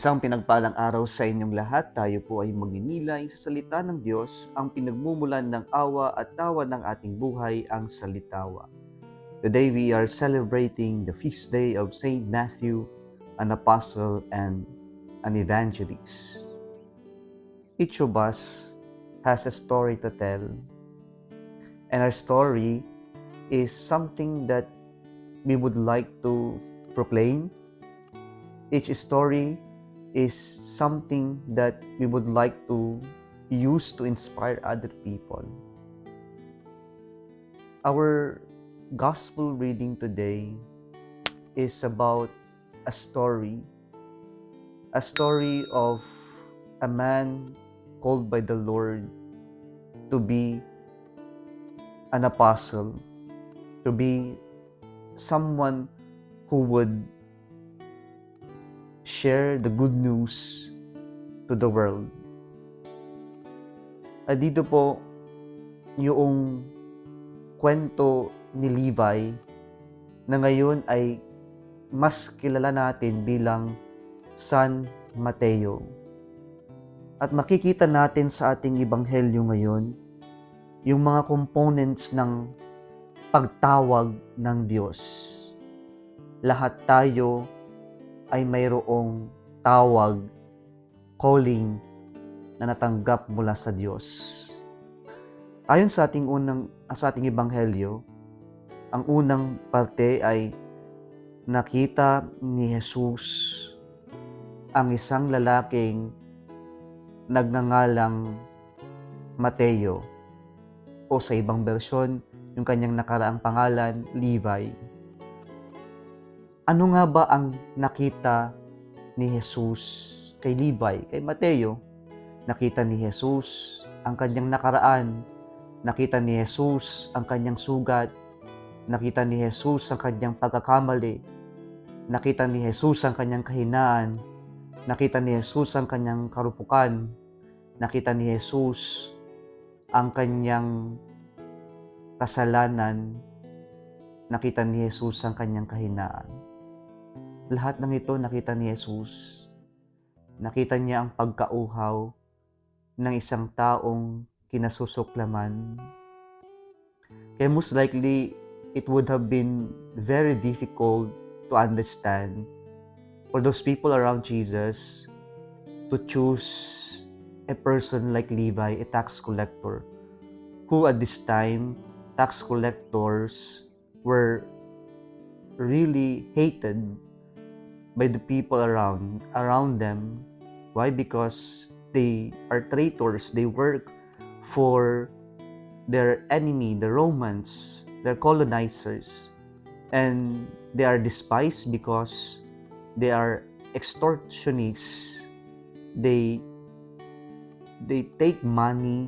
Isang pinagpalang araw sa inyong lahat. Tayo po ay magninilay sa salita ng Diyos, ang pinagmumulan ng awa at tawa ng ating buhay, ang salitawa. Today we are celebrating the feast day of Saint Matthew, an apostle and an evangelist. Each of us has a story to tell, and our story is something that we would like to proclaim. Each story is something that we would like to use to inspire other people. Our gospel reading today is about a story of a man called by the Lord to be an apostle, to be someone who would share the good news to the world. At dito po yung kwento ni Levi na ngayon ay mas kilala natin bilang San Mateo. At makikita natin sa ating ebanghelyo ngayon yung mga components ng pagtawag ng Diyos. Lahat tayo ay mayroong tawag, calling na natanggap mula sa Diyos. Ayon sa ating ebanghelyo, ang unang parte ay nakita ni Jesus ang isang lalaking nagngangalang Mateo, o sa ibang bersyon, yung kanyang nakaraang pangalan, Levi. Ano nga ba ang nakita ni Jesus kay Levi, kay Mateo? Nakita ni Jesus ang kanyang nakaraan. Nakita ni Jesus ang kanyang sugat. Nakita ni Jesus ang kanyang pagkakamali. Nakita ni Jesus ang kanyang kahinaan. Nakita ni Jesus ang kanyang karupukan. Nakita ni Jesus ang kanyang kasalanan. Nakita ni Jesus ang kanyang kahinaan. Lahat ng ito nakita ni Jesus. Nakita niya ang pagkauhaw ng isang taong kinasusuklaman. Kaya most likely, it would have been very difficult to understand for those people around Jesus to choose a person like Levi, a tax collector, who at this time, tax collectors were really hated by the people around them. Why? Because they are traitors. They work for their enemy, the Romans, their colonizers. And they are despised because they are extortionists. They take money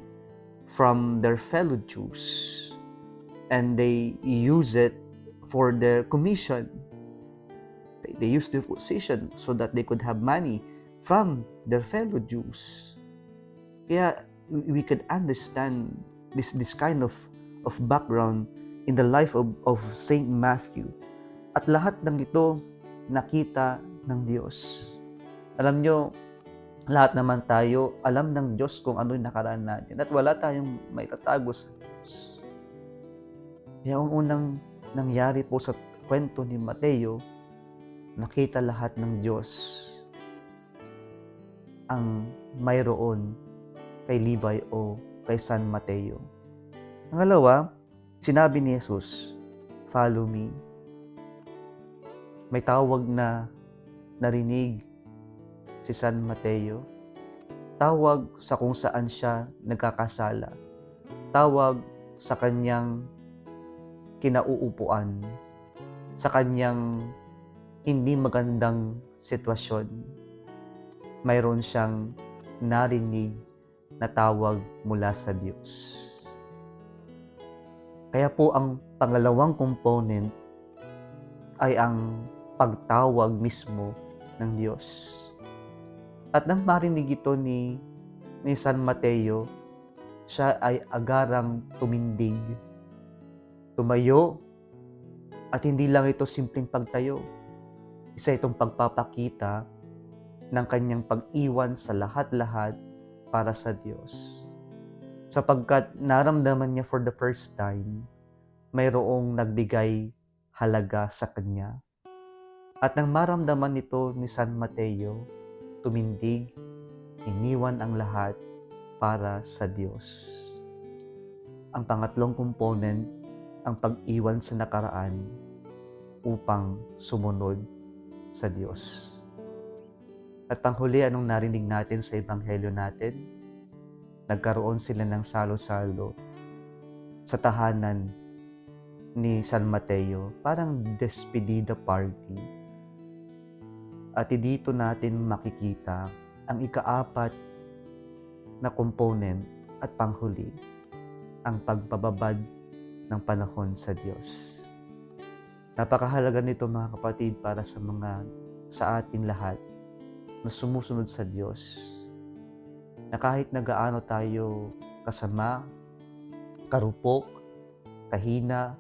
from their fellow Jews and they use it for their commission. They use their position so that they could have money from their fellow Jews. Kaya we could understand this kind of background in the life of Saint Matthew. At lahat ng ito nakita ng Diyos. Alam nyo, lahat naman tayo alam ng Diyos kung ano yung nakaraan natin at wala tayong may tatago sa Diyos. Kaya ang unang nangyari po sa kwento ni Mateo, nakita lahat ng Diyos ang mayroon kay Levi o kay San Mateo. Pangalawa, sinabi ni Jesus, "Follow me." May tawag na narinig si San Mateo. Tawag sa kung saan siya nagkakasala. Tawag sa kanyang kinauupuan. Sa kanyang hindi magandang sitwasyon. Mayroon siyang narinig na tawag mula sa Diyos. Kaya po ang pangalawang component ay ang pagtawag mismo ng Diyos. At nang marinig ito ni San Mateo, siya ay agarang tumindig, tumayo, at hindi lang ito simpleng pagtayo. Isa itong pagpapakita ng kanyang pag-iwan sa lahat-lahat para sa Diyos. Sapagkat naramdaman niya for the first time, mayroong nagbigay halaga sa kanya. At nang maramdaman nito ni San Mateo, tumindig, iniwan ang lahat para sa Diyos. Ang pangatlong component, ang pag-iwan sa nakaraan upang sumunod sa Diyos. At panghuli, anong narinig natin sa Ebanghelyo natin? Nagkaroon sila ng salo-salo sa tahanan ni San Mateo, parang despedida party. At dito natin makikita ang ikaapat na component at panghuli, ang pagbababad ng panahon sa Diyos. Napakahalaga nito mga kapatid para sa ating lahat na sumusunod sa Diyos, na kahit na gaano tayo kasama, karupok, kahina,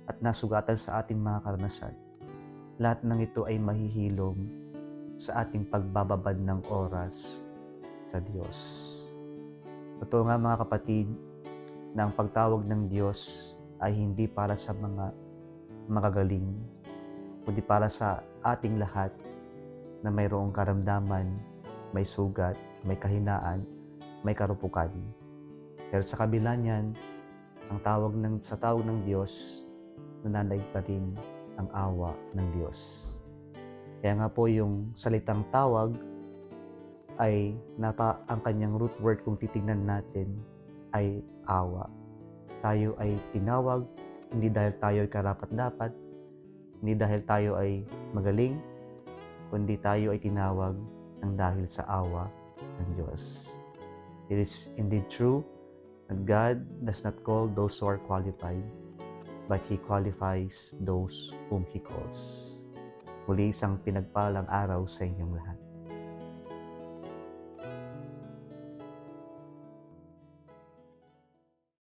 at nasugatan sa ating mga karanasan, lahat ng ito ay mahihilom sa ating pagbababad ng oras sa Diyos. Totoo nga mga kapatid, na ang pagtawag ng Diyos ay hindi para sa mga magagaling, kundi para sa ating lahat na mayroong karamdaman, may sugat, may kahinaan, may karupukan. Pero sa kabila niyan, sa tawag ng Diyos, nananaig pa rin ang awa ng Diyos. Kaya nga po yung salitang tawag ay ang kanyang root word kung titingnan natin ay awa. Tayo ay tinawag hindi dahil tayo ay karapat-dapat, hindi dahil tayo ay magaling, kundi tayo ay tinawag ng dahil sa awa ng Diyos. It is indeed true that God does not call those who are qualified, but He qualifies those whom He calls. Muli isang pinagpalang araw sa inyong lahat.